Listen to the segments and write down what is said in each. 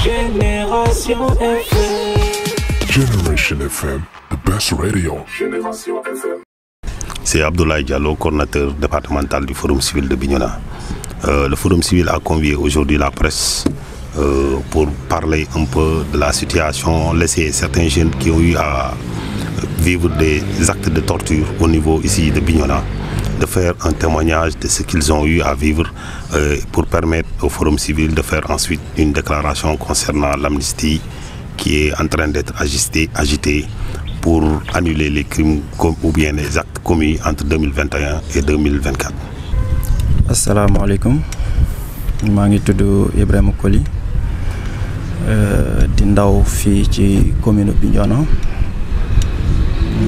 Génération FM. Generation FM, the best radio. Génération FM. C'est Abdoulaye Diallo, coordinateur départemental du Forum civil de Bignona. Le Forum civil a convié aujourd'hui la presse pour parler un peu de la situation, laisser certains jeunes qui ont eu à vivre des actes de torture au niveau ici de Bignona, de faire un témoignage de ce qu'ils ont eu à vivre pour permettre au Forum civil de faire ensuite une déclaration concernant l'amnistie qui est en train d'être agitée pour annuler les crimes ou bien les actes commis entre 2021 et 2024. Assalamu alaikum. maa ngi tudd Ibrahima Koli di ndaw fii ci commune Bignona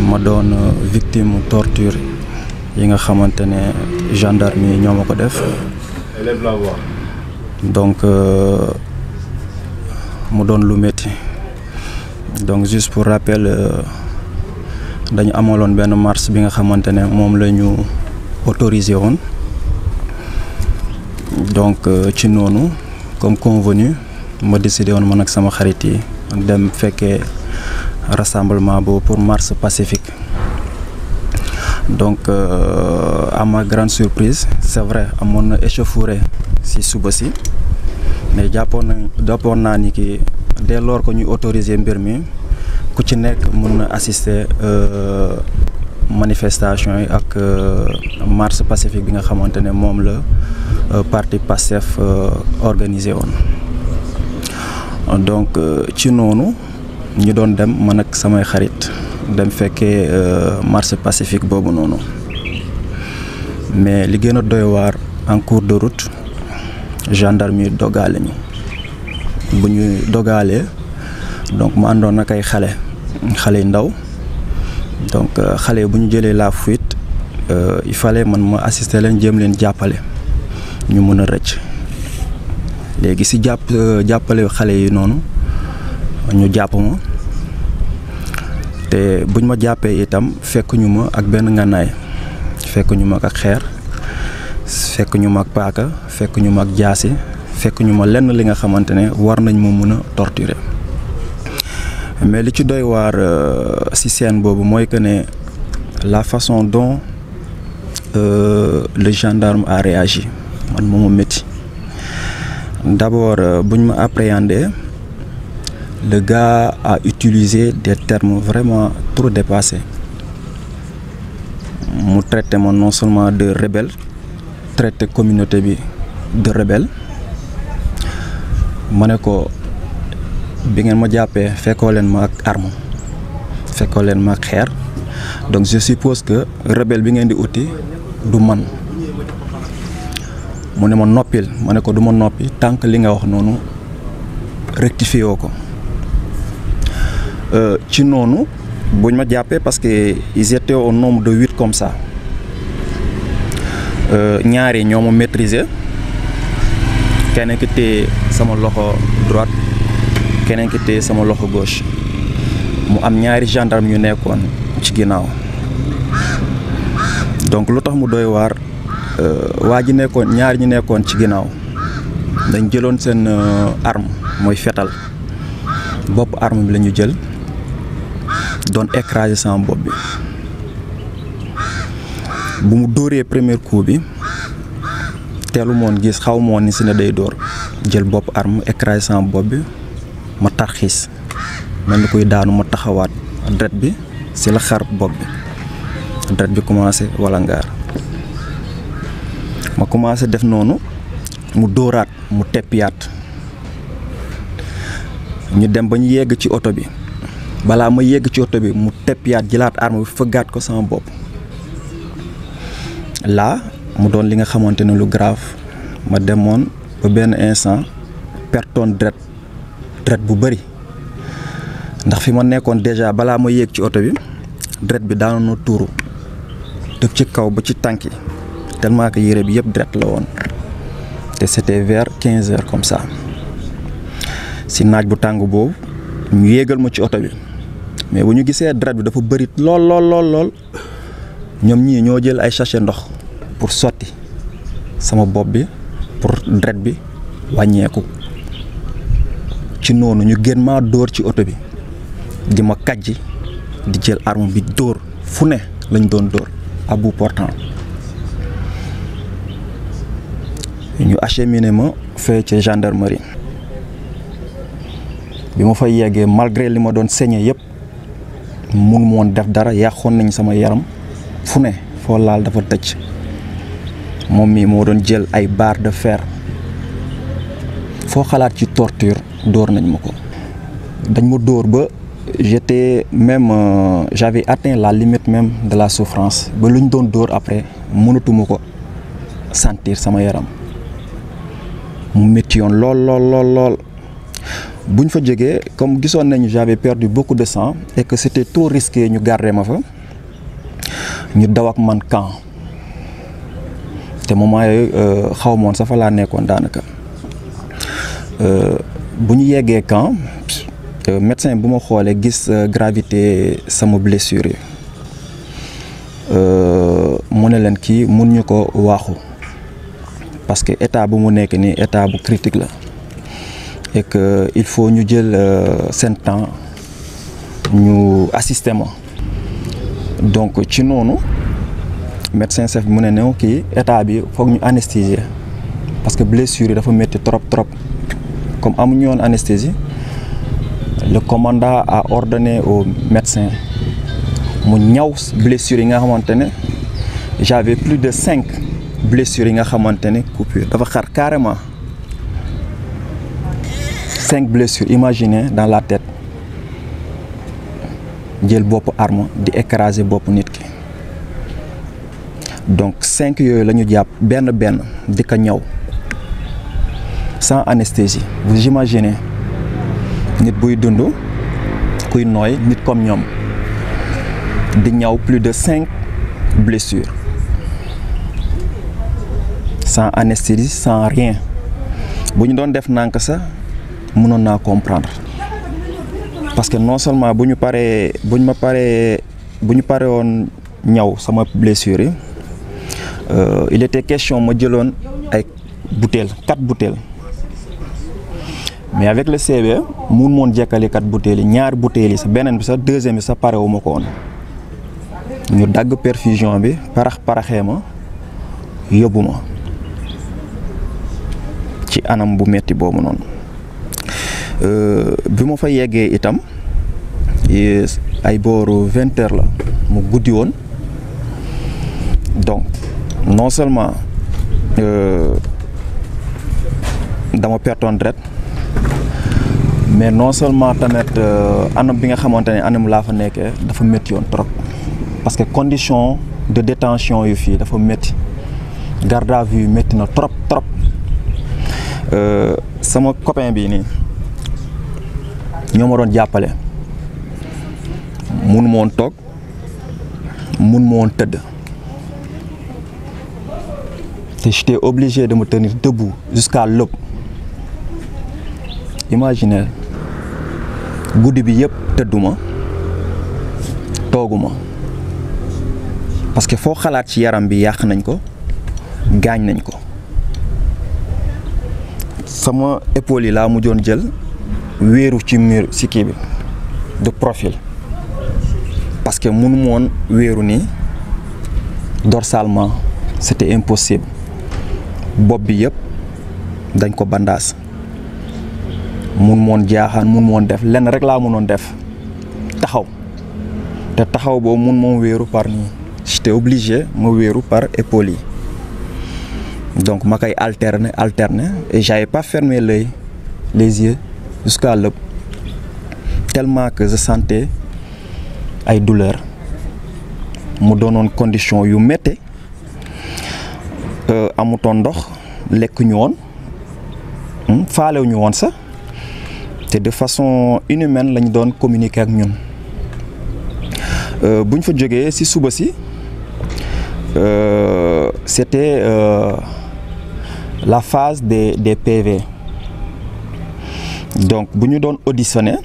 ma doon victime torture yi nga xamante ne gendarme yi ñoo ma ko def donc mu doon lu métti donc juste pour rappel dañu amaloon benn marche bi nga xamante ne moom la ñu autorisé woon donc ci noonu comme convenu ma décidé woon man ak sama xarit yi dem fekkee rassemblement boobu pour marche pacifique donc à ma grande surprise c'est vrai amoon na échauffourée si suba si mais jàppoon naa ni ki dès lors que ñu autorisé mbir mi ku ci nekk mën na assister manifestation yi ak marche pacifique bi nga xamante ne moom la parti Pastef organisé woon donc ci noonu ñu doon dem man ak samay xarit dem fekkee marche pacifique boobu noonu mais li gën a doy waar en cours de route gendarme yi dogaale ñu bu ñu dogaalee donc mu àndoon nag ay xale yu ndaw donc xale bu ñu jëlee la fuite il fallait man ma assister leen jéem leen jàppale ñu mën a rëcc léegi si jàppale xale yi noonu ñu jàpp ma te buñ ma jàppee itam fekk ñu ma ak benn ngànnaay fekk ñu ma ak xeer fekk ñu ma ak paaka fekk ñu ma ak jaasi fekk ñu ma lenn li nga xamante ne war nañ ma mën a torturer mais li ci doy waar ci scène boobu mooy que ne la façon dont le gendarme a réagi man moo ma métti d'abord buñ ma appréhendé le gars a utilisé des termes vraiment trop dépassés mu traité ma non seulement de rebelle traité communauté bi de rebelle ma ne ko bi ngeen ma jàppee fekkoo leen ma ak arme fekkoo leen ma ak xeer donc je suppose que rebelle bi ngeen di uti du man mu ne ma noppil ma ne ko du ma noppi tant que li nga wax noonu rectifié woo ko ci noonu buñ ma jàppee parce que ils étaient au nombre de 8 comme ça ñaari ñoo ma maîtriser keneen ki téye sama loxo droite keneen ki téye sama loxo gauche mu am ñaari gendarme yu nekkoon ci ginnaaw donc lu tax mu doy waar waa ji nekkoon ñaari ñu nekkoon ci ginnaaw dañ jëloon seen arme mooy fetal bopp arme bi la ñu jël doon écraser sama bopp bi bu mu dóoree premier coup bi teelu moon gis xaw moon ni si ne day dóor jël bopp arme écraser sama bopp bi ma tarxiis mel ni kuy daanu ma taxawaat deret bi si la xar bopp bi deret bi commencé wala ngaar ma commencé def noonu mu dóoraat mu teppiyaat ñu dem ba ñu yegg ci oto bi balaa ma yegg ci oto bi mu teppiyaat jëlaat arme bi fëggaat ko sama bopp là mu doon li nga xamante ne lu grave ma demoon ba benn instant pertoon deret bu bëri ndax fi ma nekkoon déjà balaa ma yegg ci oto bi deret bi daanoon na tuuru dëpp ci kaw ba ci tànk yi tellement que yére bi yëpp deret la woon te c'était vers 15 heures comme ça si naaj bu tàng boobu ñu yéegal ma ci oto bi mais bu ñu gisee deret bi dafa bëri lool ñoom ñii ñoo jël ay sachet ndox pour sotti sama bopp bi pour deret bi wàññeeku ci noonu ñu gën maa dóor ci oto bi di ma kàjji di jël arme bi dóor fu ne lañ doon dóor à bout portant ñu acheminé ma fee ci gendarmerie bi ma fay yeggee malgré li ma doon saigné yëpp mun moon def dara yàqoon nañ sama yaram fu ne foo laal dafa tëj moom mii moo doon jël ay barre de fer foo xalaat ci torture dóor nañ ma ko dañ ma dóor ba j'étais même j'avais atteint la limite même de la souffrance ba lu ñu doon dóor après mënatuma ko sentir sama yaram mu métti yoon lool buñ fa jógee comme gisoon nañu j'avais perdu beaucoup de sang et que c'était trop risqué ñu garder ma fa ñu daw ak man camp te moment yooyu xaw moon sa fa laa nekkoon daanaka bu ñu yeggee camp médecin bu ma xoolee gis gravité sama blessure yi mu ne leen kii mun ñu ko waaxu parce que état bu mu nekk nii état bu critique la et que il faut ñu jël seen temps ñu assister ma donc ci noonu médecin chef bi mu ne new kii état bi foog ñu anesthésier parce que blessure yi dafa métti trop comme amuñu woon anesthésie le commandant a ordonné au médecin mu ñaw blessures yi nga xamante ne j'avais plus de 5 blessures yi nga xamante ne coupure dafa xar carrément 5 blessures imaginez dans la tête jël bopp arme di écraser bopp nit ki donc 5 yooyu la ñu jàpp benn di ko ñaw sans anesthésie vous imaginez nit buy dund kuy nooy nit comme ñoom di ñaw plus de 5 blessures sans anesthésie sans rien bu ñu doon def nànk sax mënoon naa comprendre parce que non seulement bu ñu paree woon ñaw sama blessure yi il était question ma jëloon ay bouteilles 4 bouteilles mais avec le CB mun moon jekkali 4 bouteilles yi ñaari bouteilles yi sa beneen bi sax deuxième bi sax pare wu ma ko woon ñu dagg perfusion bi paraxee ma yóbbu ma ci anam bu metti boobu noonu bi ma fa yeggee itam ay booru 20 heures la mu guddi woon donc non seulement dama pertoon deret mais non seulement tamit anam bi nga xamante ne anam laa fa nekkee dafa métti yoon trop parce que condition de détention yu fii dafa métti garde à vue métti na trop sama copain bii nii ñoo ma doon jàppale mun ma woon toog mun ma woon tëdd te j'étais obligé de me tenir debout jusqu'à l'aube. Imaginez guddi bi yëpp tëdduma tooguma parce que foo xalaat ci yaram bi yàq nañ ko gaañ nañ ko sama épaule yi laa mujjoon jël wéeru ci mur ci kii bi de profil parce que mënu moon wéeru nii dorsalement c'était impossible bopp bi yëpp dañ ko bandaas mun moon jaaxaan mun moon def lenn rek laa mënoon def taxaw te taxaw boobu mun moom wéeru par nii j'étais obligé ma wéeru par épaule yi donc ma koy alterner et j'avais pas fermé les yeux jusqu'à l'aube tellement que je sentais ay douleur mu doonoon condition yu métti amutoon ndox lekk ñu woon faalew ñu woon sax te de façon inhumaine lañ doon communiquer ak ñun buñ fa jógee ci suba si c'était la phase des PV donc bu ñu doon auditionner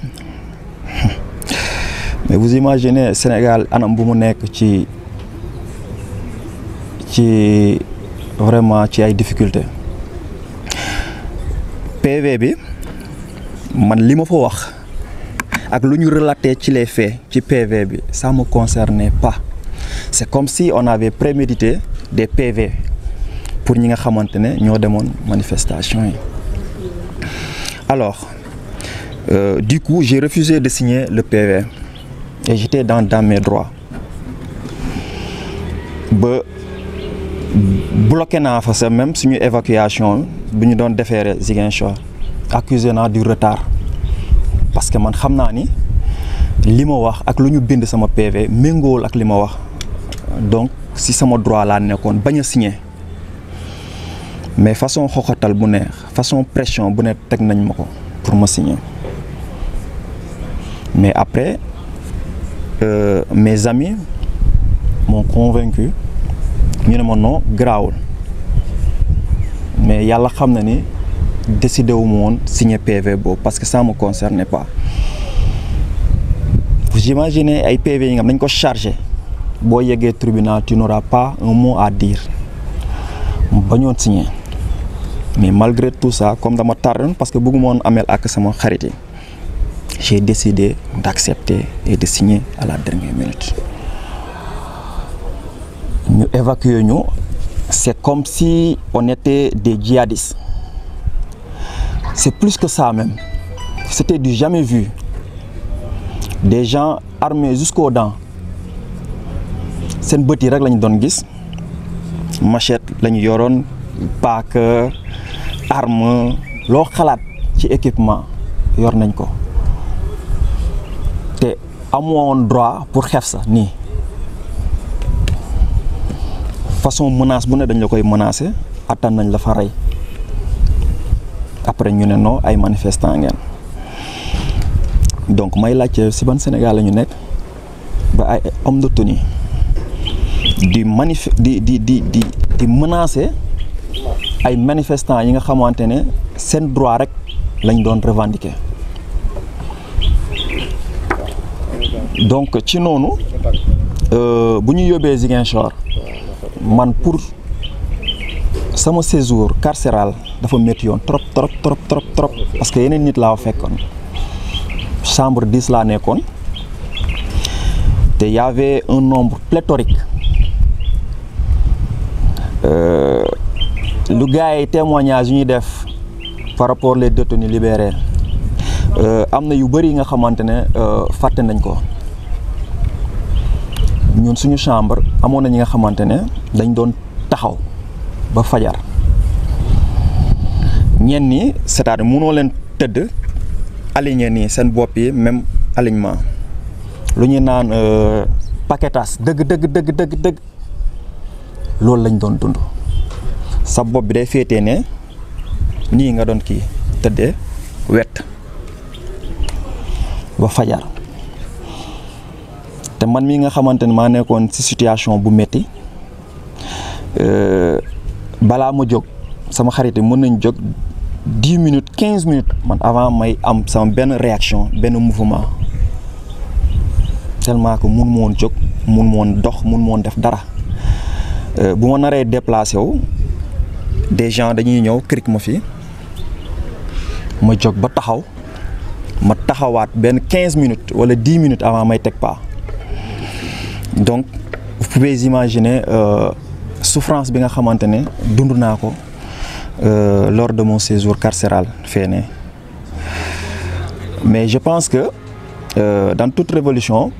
mais vous imaginez Sénégal anam bu mu nekk ci vraiment ci ay difficultés PV bi man li ma fa wax ak lu ñu relaté ci les faits ci PV bi ça me concernait pas. C'est comme si on avait prémédité des PV pour ñi nga xamante ne ñoo demoon manifestation yi. Alors du coup j'ai refusé de signer le PV et j'étais dans mes droits ba bloqué naa fa sa même suñu évacuation bu ñu doon déféré Ziguinchor accusé naa du retard parce que man xam naa ni li ma wax ak lu ñu bind sama PV méngoowul ak li ma wax donc si sama droit laa nekkoon bañ a signer mais façon xoxatal bu ne façon pression bu ne teg nañ ma ko pour ma signer mais après mes amis m'ont convaincu ñu ne ma non garaawul mais yàlla xam na ni décidé wu ma woon signer PV boobu parce que ça me concernait pas. Vous imaginez ay PV yi nga xam dañ ko chargé boo yeggee tribunal tu n'auras pas un mot à dire mu bañoon signer mais malgré tout ça comme dama tardé parce que bëgguma woon amel ak sama xarit yi j'ai décidé d'accepter et de signer à la dernière minute. Ñu évacuer ñu c'est comme si on était des djihadistes. C'est plus que ça même. C'était du jamais vu. Des gens armés jusqu'aux dents. Seen bët yi rek lañu doon gis machette lañu yoroon paaka arme loo xalaat ci équipement yor nañ ko te amoon droit pour xeex sa nii façon menace bu ne dañ la koy menacer attan nañ la fa rey après ñu ne non ay manifestants ngeen donc may laajte si ban Sénégal la ñu nekk ba ay homme de tenue di menacer ay manifestants yi nga xamante ne seen droit rek lañ doon revendiquer donc ci noonu bu ñu yóbbee Ziguinchor man pour sama séjour carcéral dafa métti yoon trop parce que yeneen nit laa fekkoon chambre 10 laa nekkoon te y avait un nombre pléthorique lu gars yi témoignage yu ñuy def par rapport les détenus libérés am na yu bëri yi nga xamante ne fàtte nañ ko ñun suñu chambre amoon na ñi nga xamante ne dañ doon taxaw ba fajar ñenn ñi c'est-à-dire mënoo leen tëdd aligné nii seen bopp yi même alignement lu ñu naan paquetage dëgg loolu lañ doon dund sa bopp bi day féetee ne nii nga doon kii tëddee wet ba fajar te man mii nga xamante ne maa nekkoon ci situation bu metti balaa ma jóg sama xarit yi mën nañ jóg 10 minutes 15 minutes man avant may am sama benn réaction benn mouvement tellement que mun ma woon jóg mun ma woon dox mun ma woon def dara bu ma naree déplacé wu des gens dañuy ñëw cric ma fi ma jóg ba taxaw ma taxawaat benn 15 minutes wala 10 minutes avant may teg pas donc vous pouvez imaginer souffrance bi nga xamante ne dund naa ko lors de mon séjour carcéral fene mais je pense que dans toute révolution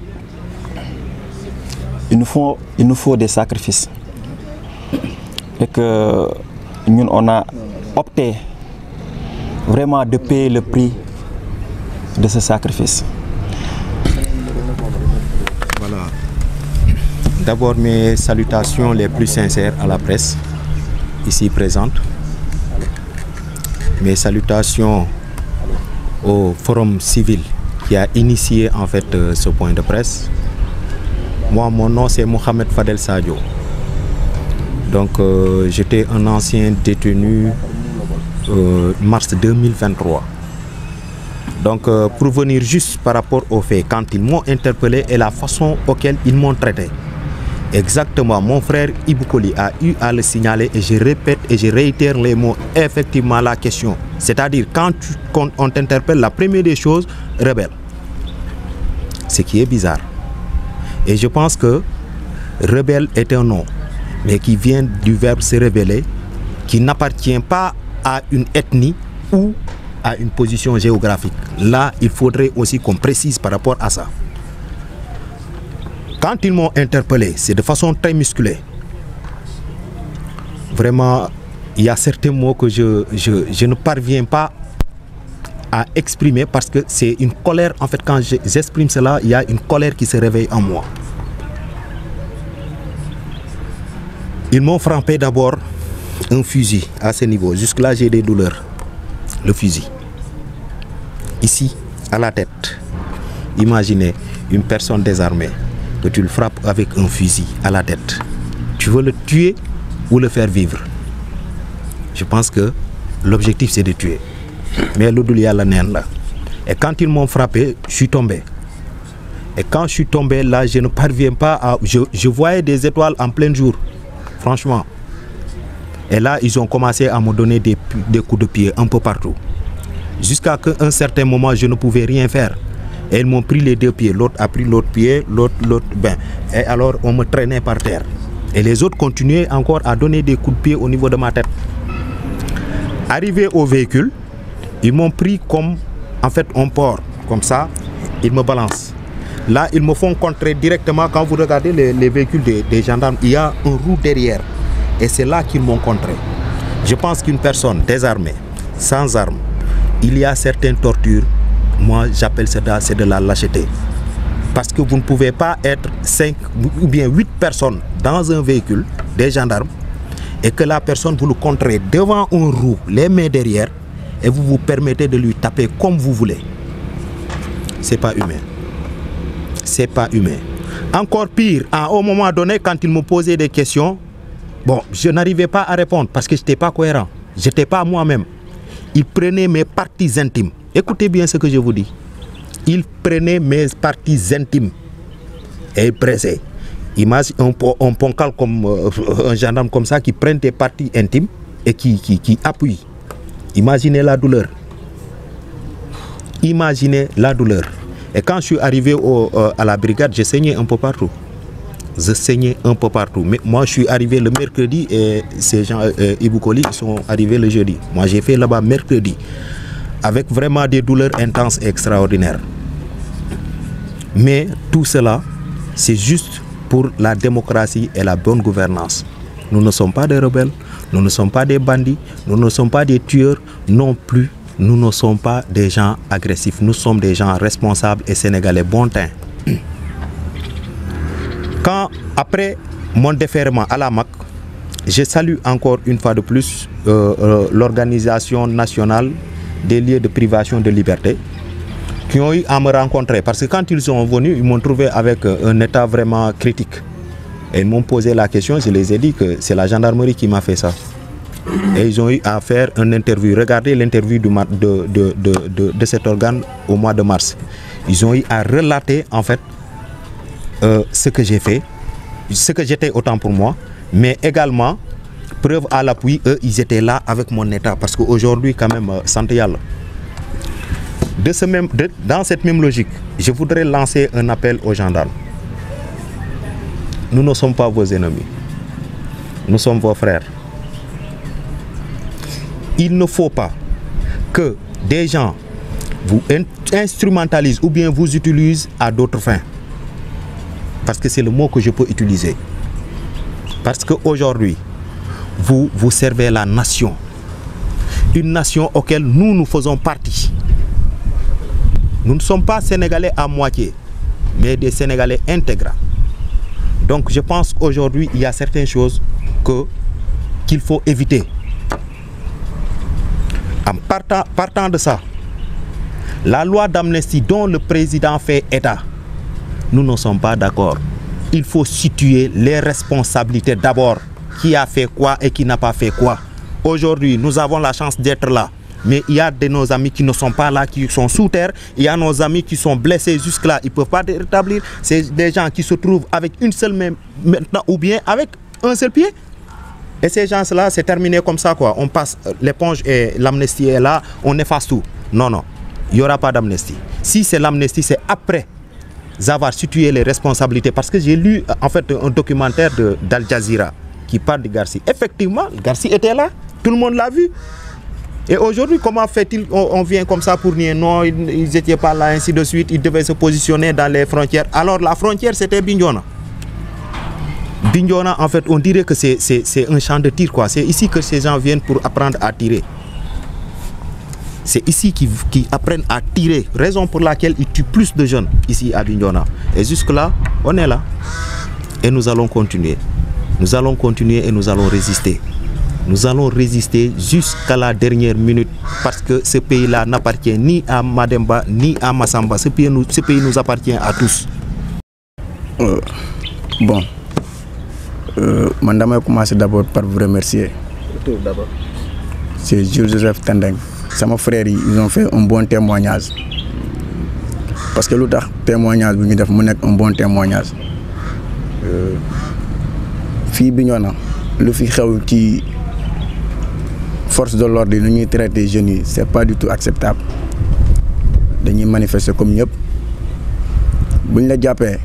il nous faut des sacrifices et que ñun on a opté vraiment de payer le prix de ce sacrifice. Voilà. D'abord mes salutations les plus sincères à la presse ici présente. Mes salutations au Forum Civil qui a initié en fait ce point de presse. Moi, mon nom c'est Mohamed Fadel Sadio. Donc j'étais un ancien détenu mars 2023. Donc pour venir juste par rapport aux faits, quand ils m'ont interpellé et la façon auquel ils m'ont traité Exactement, mon frère Iboukoli a eu à le signaler et je répète et je réitère les mots, effectivement la question. C'est-à-dire quand on t'interpelle, la première des choses, rebelle. Ce qui est bizarre. Et je pense que rebelle est un nom, mais qui vient du verbe se rebeller, qui n'appartient pas à une ethnie ou à une position géographique. Là, il faudrait aussi qu'on précise par rapport à ça. Quand ils m'ont interpellé, c'est de façon très musclée. Vraiment, il y a certains mots que je ne parviens pas à exprimer parce que c'est une colère. En fait, quand j'exprime cela, il y a une colère qui se réveille en moi. Ils m'ont frappé d'abord un fusil à ce niveau. Jusque-là, j'ai des douleurs. Le fusil. Ici, à la tête. Imaginez une personne désarmée, que tu le frappes avec un fusil à la tête. Tu veux le tuer ou le faire vivre? Je pense que l'objectif, c'est de tuer. Mais l'autre, il y a la naine là. Et quand ils m'ont frappé, je suis tombé. Et quand je suis tombé, là, je ne parviens pas à... Je voyais des étoiles en plein jour. Franchement. Et là, ils ont commencé à me donner des coups de pied un peu partout. Jusqu'à un certain moment, je ne pouvais rien faire. Et ils m'ont pris les deux pieds. L'autre a pris l'autre pied, l'autre, ben. Et alors, on me traînait par terre. Et les autres continuaient encore à donner des coups de pied au niveau de ma tête. Arrivé au véhicule, ils m'ont pris comme, en fait, un porc. Comme ça, ils me balancent. Là, ils me font contrer directement. Quand vous regardez les véhicules des gendarmes, il y a une roue derrière. Et c'est là qu'ils m'ont contré. Je pense qu'une personne désarmée, sans armes, il y a certaines tortures. Moi, j'appelle ça, c'est de la lâcheté. Parce que vous ne pouvez pas être 5 ou bien 8 personnes dans un véhicule, des gendarmes, et que la personne vous le contrez devant une roue, les mains derrière, et vous vous permettez de lui taper comme vous voulez. C'est pas humain. C'est pas humain. Encore pire, à un moment donné, quand ils me posaient des questions, bon, je n'arrivais pas à répondre parce que je n'étais pas cohérent. Je n'étais pas moi-même. Ils prenaient mes parties intimes. Écoutez bien ce que je vous dis. Ils prenaient mes parties intimes et ils pressaient. Imagine un poncal comme un gendarme comme ça qui prend tes parties intimes et qui appuie. Imaginez la douleur. Imaginez la douleur. Et quand je suis arrivé à la brigade, j'ai saigné un peu partout. Je saignais un peu partout. Mais moi, je suis arrivé le mercredi et ces gens, Iboukoli, sont arrivés le jeudi. Moi, j'ai fait là-bas mercredi. Avec vraiment des douleurs intenses et extraordinaires. Mais tout cela, c'est juste pour la démocratie et la bonne gouvernance. Nous ne sommes pas des rebelles, nous ne sommes pas des bandits, nous ne sommes pas des tueurs, non plus, nous ne sommes pas des gens agressifs. Nous sommes des gens responsables et sénégalais bon teint. Quand, après mon déferrement à la MAC, je salue encore une fois de plus l'organisation nationale des lieux de privation de liberté qui ont eu à me rencontrer. Parce que quand ils sont venus, ils m'ont trouvé avec un état vraiment critique. Et ils m'ont posé la question, je les ai dit que c'est la gendarmerie qui m'a fait ça. Et ils ont eu à faire une interview. Regardez l'interview de cet organe au mois de mars. Ils ont eu à relater en fait ce que j'ai fait, ce que j'étais autant pour moi, mais également, preuve à l'appui, eux, ils étaient là avec mon état. Parce qu'aujourd'hui, quand même, santé yàlla. Dans cette même logique, je voudrais lancer un appel aux gendarmes. Nous ne sommes pas vos ennemis. Nous sommes vos frères. Il ne faut pas que des gens vous instrumentalisent ou bien vous utilisent à d'autres fins. Parce que c'est le mot que je peux utiliser. Parce qu'aujourd'hui, vous servez la nation. Une nation auquel nous faisons partie. Nous ne sommes pas Sénégalais à moitié, mais des Sénégalais intégrants. Donc je pense qu'aujourd'hui, il y a certaines choses qu'il faut éviter. En partant de ça, la loi d'amnistie dont le président fait état, nous ne sommes pas d'accord. Il faut situer les responsabilités d'abord. Qui a fait quoi et qui n'a pas fait quoi. Aujourd'hui, nous avons la chance d'être là. Mais il y a de nos amis qui ne sont pas là, qui sont sous terre. Il y a nos amis qui sont blessés jusque-là, ils ne peuvent pas rétablir. C'est des gens qui se trouvent avec une seule main maintenant ou bien avec un seul pied. Et ces gens-là, c'est terminé comme ça, quoi. On passe l'éponge et l'amnistie est là, on efface tout. Non, non, il n'y aura pas d'amnistie. Si c'est l'amnistie, c'est après avoir situé les responsabilités. Parce que j'ai lu en fait un documentaire d'Al Jazeera qui parle de Garci. Effectivement, Garci était là, tout le monde l'a vu. Et aujourd'hui, comment fait-il, on vient comme ça pour nier? Non, ils n'étaient pas là, ainsi de suite, ils devaient se positionner dans les frontières. Alors la frontière, c'était Bignona. Bignona, en fait, on dirait que c'est un champ de tir, quoi. C'est ici que ces gens viennent pour apprendre à tirer. C'est ici qu'ils apprennent à tirer, raison pour laquelle ils tuent plus de jeunes ici à Bignona. Et jusque-là, on est là. Et nous allons continuer. Nous allons continuer et nous allons résister. Nous allons résister jusqu'à la dernière minute parce que ce pays-là n'appartient ni à Mademba ni à Massamba. Ce pays nous appartient à tous. Bon, je vais commencer d'abord par vous remercier. C'est Jules Joseph Tendeng. C'est mon frère, ils ont fait un bon témoignage. Parce que l'autre témoignage, un bon témoignage. Fille Bignona, le fille qui force de l'ordre, nous traiter les jeunes, c'est pas du tout acceptable. Nous manifestons comme nous. Si nous les appelons,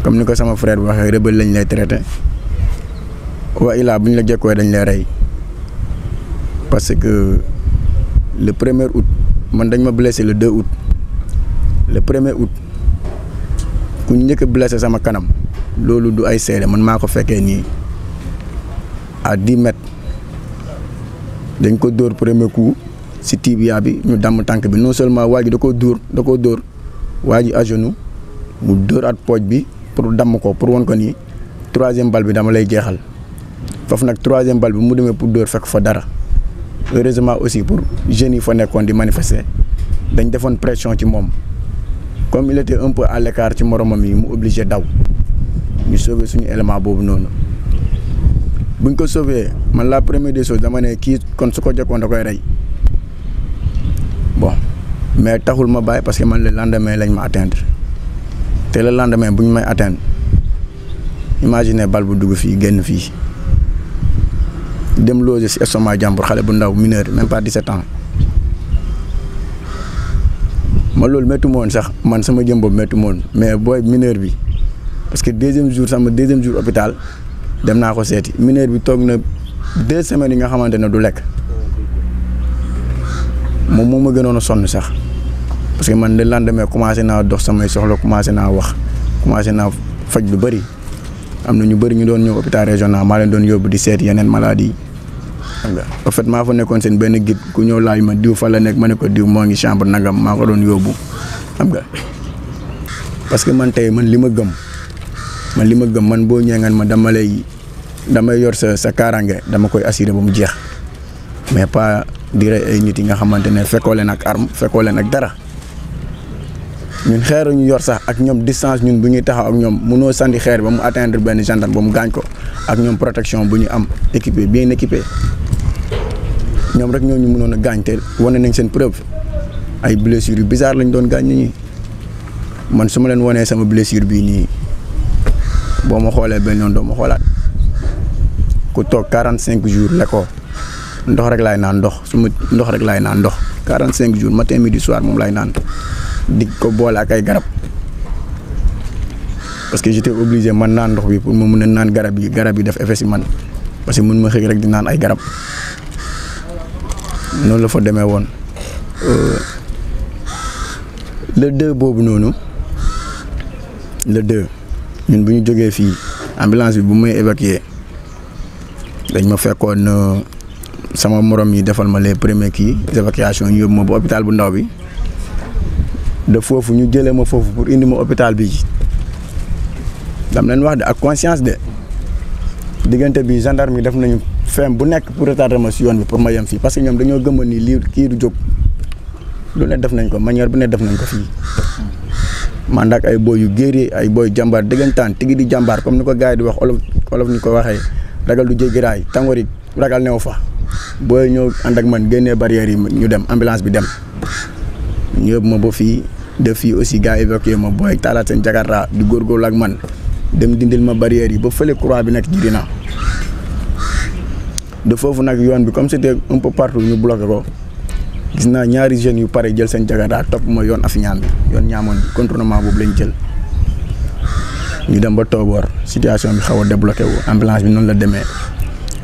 comme nous mon frère, nous les traiter. Ou là, si nous les appelons, nous les raillons. Parce que le 1er août, je me blessé le 2 août. Le 1er août, quand je me blessé dans ma canam, lolu du ay sédé man mako féké ni à 10 mètres dañ ko dóor premier coup ci tibia bi ñu dam tank bi non seulement waji dako dóor waji à genoux mu dóorat pooj bi pour dam ko pour won ko ni troisième balle bi dama lay jéxal fofu nak troisième balle bi mu démé pour dóor fekk fa dara heureusement aussi pour jeunes yi fa nekkon di manifester dañ defone pression ci mom comme il était un peu à l'écart ci moromam yi mu obligé daw ñu sauver suñu élément bobu noonu buñ ko sauver man la première des choses dama né ki kon su ko jokkoon da koy ray bon mais taxul ma bay parce que man le lendemain lañ ma atteindre té le lendemain buñ may atteindre imaginez bal bu dugg fi genn fi dem loger ci estomac jambour xalé bu ndaw mineur même pas 17 ans ma lol metti mon sax man sama jëm bob metti mon mais boy mineur bi parce que deuxième jour hôpital dem naa ko seeti mineur bi toog na 2 semaines yi nga xamante ne du lekk moom moo ma gënoon a sonn sax parce que man le lendemain commencé naa dox samay soxla commencé naa wax commencé naa faj lu bëri am na ñu bëri ñu doon ñëw hôpital régional maa leen doon yóbbu di seeti yeneen maladie xam nga en fait maa fa nekkoon seen benn guide ku ñëw laaj ma diw fa la nekk ma ne ko diw moo ngi chambre nagam maa ko doon yóbbu xam nga parce que man tey man li ma gëm man boo ñëwee ma damay yor sa kaaraange dama koy assurer ba mu jeex mais pas dire ay nit yi nga xamante ne fekkoo leen ak arme fekkoo leen ak dara ñun xeer ñu yor sax ak ñoom distance ñun bu ñuy taxaw ak ñoom mënoo sandi xeer ba mu atteindre benn gendarme ba mu gaañ ko ak ñoom protection bu ñu am équipé bien équipé ñoom rek ñoo ñu mënoon a gaañ te wane nañ seen preuve ay blessures yu bizarre lañ doon gaañ nit ñi man su ma leen wanee sama blessure bii nii. boo ma xoolee benn yoon doo ma xoolaat ku toog 45 jours lekkoo ndox rek laay naan ndox rek laay naan ndox 45 jours matin midi soir moom laay naan di ko boole ak ay garab parce que j'étais obligé man naan ndox bi pour ma mën a naan garab yi def effet si man parce que mën ma xëy rek di naan ay garab noonu la fa demee woon le 2 boobu noonu le 2. ñun bu ñu jógee fii ambulance bi bu may évacuer dañ ma fekkoon sama morom yi defal ma les premiers évacuation ñu yóbbu ma ba hôpital bu ndaw bi de foofu ñu jëlee ma foofu pour indi ma hôpital bi dam leen wax de ak conscience de diggante bi gendarme yi def nañu feem bu nekk pour retarder ma si yoon bi pour ma yem fii parce que ñoom dañoo gëmoon ni lii kii du jóg lu ne def nañ ko manière bu ne def nañ ko fii man ak ay boy yu guerrier ay boy jàmbaar dëggantaan tigi di jàmbaar comme ni ko gars yi di wax olof ni ko waxee ragal du jéggi raay tàngoor yi ragal new fa booy ñëw ànd ak man génnee barrières yi ñu dem ambulance bi dem ñu yóbbu ma ba fii def fii aussi gars yi évacué ma booy taalaat seen jakarta di góorgóorlu ak man dem dindil ma barrières yi ba fële croix bi nekk Jirina de foofu nag yoon bi comme c'était un peu partout ñu bloqué ko gis naa ñaari jeunes yu pare jël seen jakarta topp ma yoon Afiñaan bi yoon ñaamoon bi contournement boobu lañ jël ñu dem ba Tooboor situation bi xaw a débloqué wu ambulance bi noonu la demee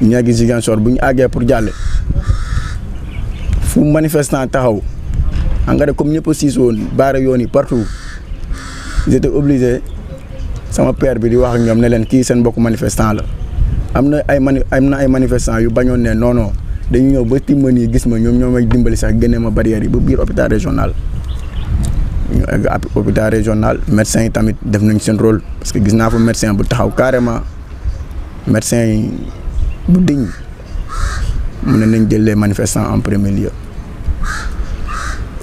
ñu àgg Ziguinchor bu ñu àggee pour jàlle fu manifestant taxaw engrais comme ñëpp a siis woon baare yoon yi partout j'étais obligé sama père bi di wax ak ñoom ne leen kii seen mbokku manifestant la am na ay manifestants yu bañoon ne non non dañu ñëw ba timma nii gis ma ñoom ñoo may dimbali sax génne ma barrière yi ba biir hôpital régional ñu egg hôpital régional médecin yi tamit def nañ seen rôle parce que gis naa fa médecin bu taxaw carrément médecin yi bu diñ mu ne nañ jël les manifestants en premier lieu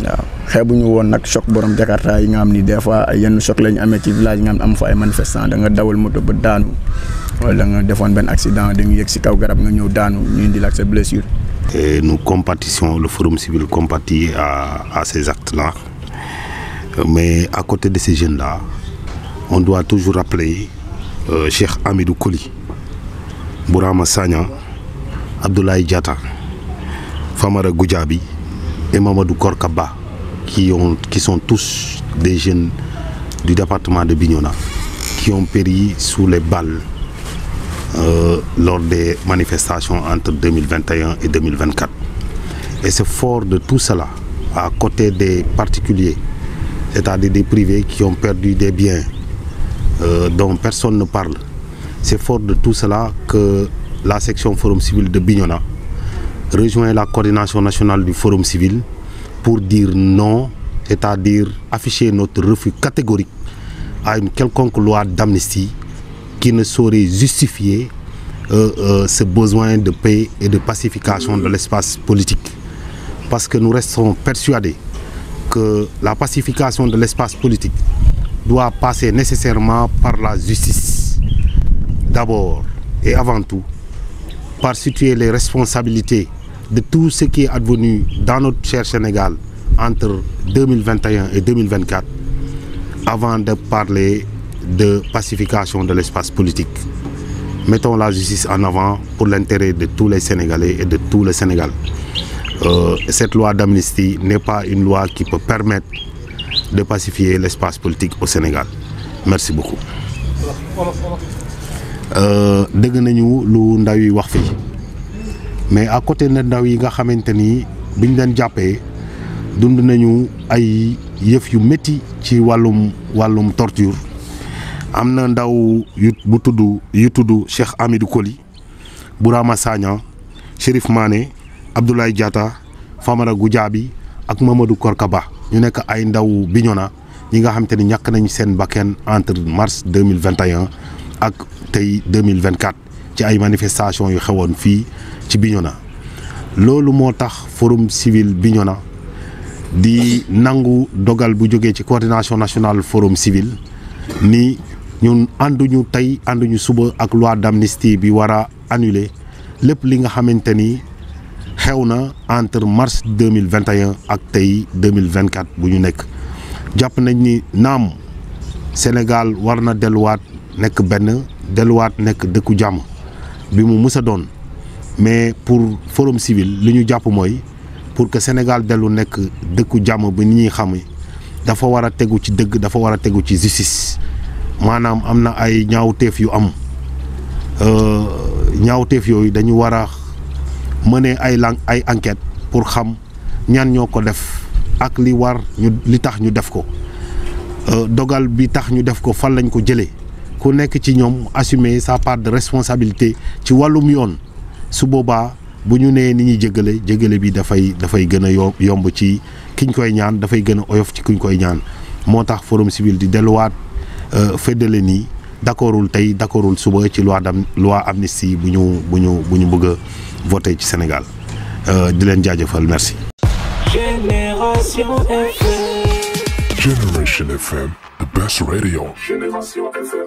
waaw xeebuñu woon nag choc borom Jakarta yi nga xam ni des fois ay yenn choc la ñu amee ci village yi nga xam ne am fa ay manifestants da nga dawal moto ba daanu wala da nga defoon benn accident da nga yegg si kaw garab nga ñëw daanu ñu indi la ak sa blessure. Et nous compatissons, le Forum civil compatit à ces actes-là. Mais à côté de ces jeunes-là, on doit toujours rappeler Cheikh Hamidou Koli, Bourama Sagna, Abdoulaye Diatta, Famara Goudiaby et Mamadou Korkaba, qui sont tous des jeunes du département de Bignona, qui ont péri sous les balles lors des manifestations entre 2021 et 2024. Et c'est fort de tout cela, à côté des particuliers, c'est-à-dire des privés qui ont perdu des biens dont personne ne parle. C'est fort de tout cela que la section Forum civil de Bignona rejoint la coordination nationale du Forum civil pour dire non, c'est-à-dire afficher notre refus catégorique à une quelconque loi d'amnistie qui ne saurait justifier ce besoin de paix et de pacification de l'espace politique. Parce que nous restons persuadés que la pacification de l'espace politique doit passer nécessairement par la justice. D'abord et avant tout, par situer les responsabilités de tout ce qui est advenu dans notre cher Sénégal entre 2021 et 2024, avant de parler de pacification de l'espace politique. Mettons la justice en avant pour l'intérêt de tous les Sénégalais et de tout le Sénégal. Cette loi d'amnistie n'est pas une loi qui peut permettre de pacifier l'espace politique au Sénégal. Merci beaucoup. Dégg nañu lu ndaw yi wax fii mais à côté de ndaw yi nga xamante ni biñ leen jàppee dund nañu ay yëf yu métti ci wàllum torture. am na ndaw yu tudd Cheikh Hamidou Koli, Bourama Sagna, Chérif Mané, Abdoulaye Diatta, Famara Goudiaby ak Mamadou Korkaba ñu nekk ay ndaw Bignona ñi nga xamante ni ñàkk nañ seen bakkan entre mars 2021 ak tey 2024 ci ay manifestations yu xewoon fii ci Bignona. loolu moo tax Forum civil Bignona di nangu dogal bu jógee ci coordination nationale Forum civil ni ñun ànduñu tey ànduñu suba ak loi d'amnistie bi war a annuler lépp li nga xamante ni xew na entre mars 2021 ak tey 2024 bu ñu nekk. jàpp nañ ni naam Sénégal war na delluwaat nekk benn delluwaat nekk dëkku jàmm bi mu mus a doon mais pour Forum civil li ñu jàpp mooy pour que Sénégal dellu nekk dëkku jàmm bi ni ñuy xam dafa war a tegu ci dëgg, dafa war a tegu ci justice. maanaam am na ay ñaawteef yu am ñaawteef yooyu dañu war a mener ay enquête pour xam ñan ñoo ko def ak li war li tax ñu def ko dogal bi tax ñu def ko fan lañ ko jëlee ku nekk ci ñoom assumer sa part de responsabilité ci wàllum yoon su boobaa bu ñu nee ni ñuy jégale bi dafay gën a yomb ci kiñ koy ñaan, dafay gën a oyof ci kiñ koy ñaan. moo tax Forum civil di delluwaat feddale nii d'accordul tey d'accordul suba ci loi amnistie bu ñu bëgg a voter ci Sénégal di leen jaajëfal merci. Generation FM, the best radio. Génération FM.